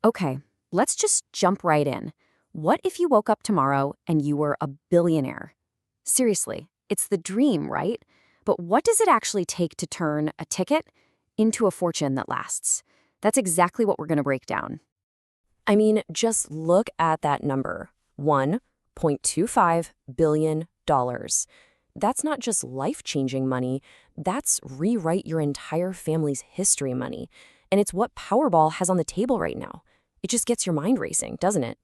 Okay, let's just jump right in. What if you woke up tomorrow and you were a billionaire? Seriously, it's the dream, right? But what does it actually take to turn a ticket into a fortune that lasts? That's exactly what we're going to break down. I mean, just look at that number, $1.25 billion. That's not just life-changing money, that's rewrite your entire family's history money. And it's what Powerball has on the table right now. It just gets your mind racing, doesn't it?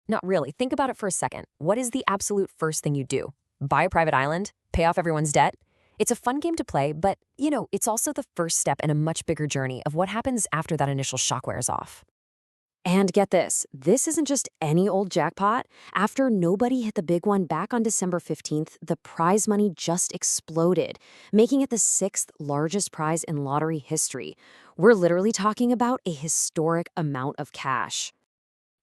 Not really. Think about it for a second. What is the absolute first thing you do? Buy a private island? Pay off everyone's debt? It's a fun game to play, but, it's also the first step in a much bigger journey of what happens after that initial shock wears off. And get this isn't just any old jackpot. After nobody hit the big one back on December 15th, the prize money just exploded, making it the sixth largest prize in lottery history. We're literally talking about a historic amount of cash.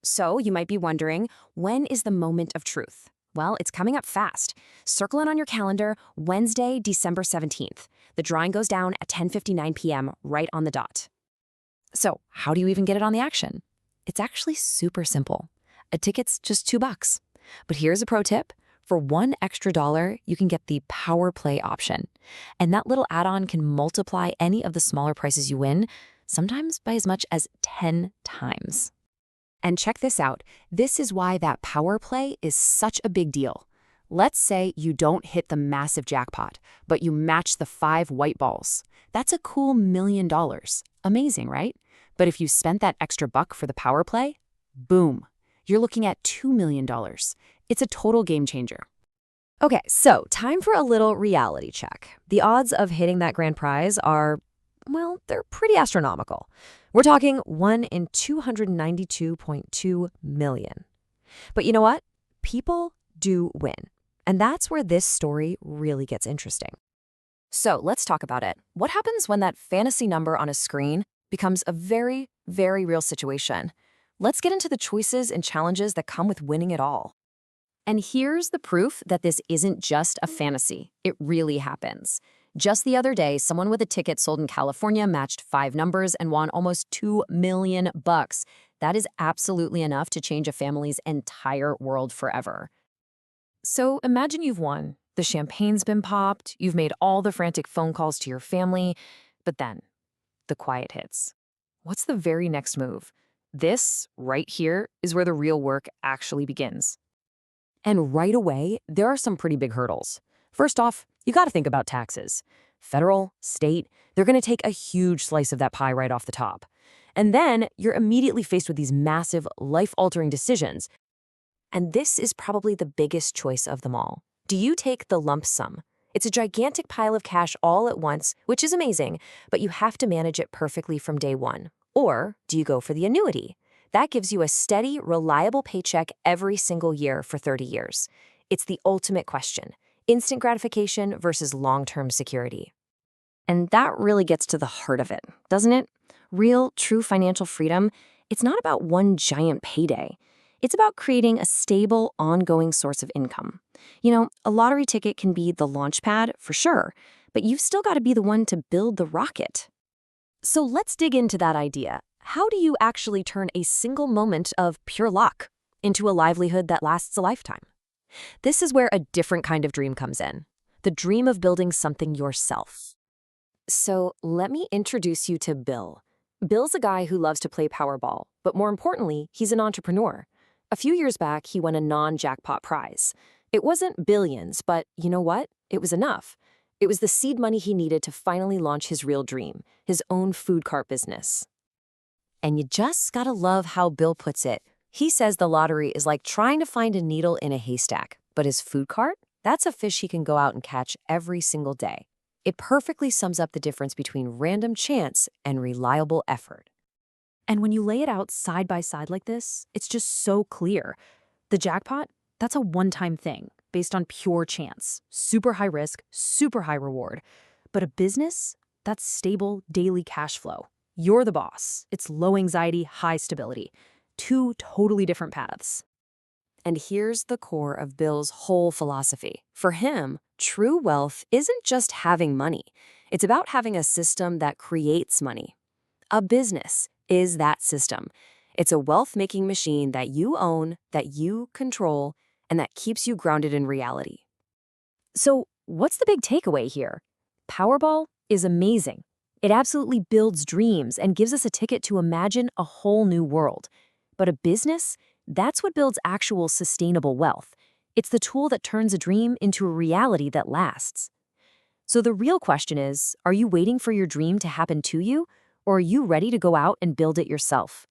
So you might be wondering, when is the moment of truth? Well, it's coming up fast. Circle it on your calendar, Wednesday, December 17th. The drawing goes down at 10:59 p.m. right on the dot. So, how do you even get it on the action? It's actually super simple. A ticket's just $2. But here's a pro tip. For $1 extra, you can get the Power Play option. And that little add-on can multiply any of the smaller prizes you win, sometimes by as much as 10 times. And check this out. This is why that power play is such a big deal. Let's say you don't hit the massive jackpot, but you match the 5 white balls. That's a cool $1 million. Amazing, right? But if you spent that extra buck for the power play, boom, you're looking at $2 million. It's a total game changer. Okay, so time for a little reality check. The odds of hitting that grand prize are, well, they're pretty astronomical. We're talking 1 in 292.2 million. But you know what? People do win. And that's where this story really gets interesting. So let's talk about it. What happens when that fantasy number on a screen becomes a very, very real situation? Let's get into the choices and challenges that come with winning it all. And here's the proof that this isn't just a fantasy. It really happens. Just the other day, someone with a ticket sold in California matched 5 numbers and won almost $2 million. That is absolutely enough to change a family's entire world forever. So imagine you've won. The champagne's been popped, you've made all the frantic phone calls to your family, but then the quiet hits. What's the very next move? This, right here, is where the real work actually begins. And right away, there are some pretty big hurdles. First off, you got to think about taxes. Federal, state, they're going to take a huge slice of that pie right off the top. And then you're immediately faced with these massive, life-altering decisions. And this is probably the biggest choice of them all. Do you take the lump sum? It's a gigantic pile of cash all at once, which is amazing, but you have to manage it perfectly from day one. Or do you go for the annuity? That gives you a steady, reliable paycheck every single year for 30 years. It's the ultimate question. Instant gratification versus long-term security. And that really gets to the heart of it, doesn't it? Real, true financial freedom, it's not about one giant payday. It's about creating a stable, ongoing source of income. A lottery ticket can be the launch pad, for sure, but you've still got to be the one to build the rocket. So let's dig into that idea. How do you actually turn a single moment of pure luck into a livelihood that lasts a lifetime? This is where a different kind of dream comes in. The dream of building something yourself. So let me introduce you to Bill. Bill's a guy who loves to play Powerball, but more importantly, he's an entrepreneur. A few years back, he won a non-jackpot prize. It wasn't billions, but you know what? It was enough. It was the seed money he needed to finally launch his real dream, his own food cart business. And you just gotta love how Bill puts it. He says the lottery is like trying to find a needle in a haystack, but his food cart, that's a fish he can go out and catch every single day. It perfectly sums up the difference between random chance and reliable effort. And when you lay it out side by side like this, it's just so clear. The jackpot, that's a one-time thing based on pure chance. Super high risk, super high reward. But a business, that's stable daily cash flow. You're the boss. It's low anxiety, high stability. 2 totally different paths. And here's the core of Bill's whole philosophy. For him, true wealth isn't just having money. It's about having a system that creates money. A business is that system. It's a wealth-making machine that you own, that you control, and that keeps you grounded in reality. So, what's the big takeaway here? Powerball is amazing. It absolutely builds dreams and gives us a ticket to imagine a whole new world. But a business? That's what builds actual sustainable wealth. It's the tool that turns a dream into a reality that lasts. So the real question is, are you waiting for your dream to happen to you, or are you ready to go out and build it yourself?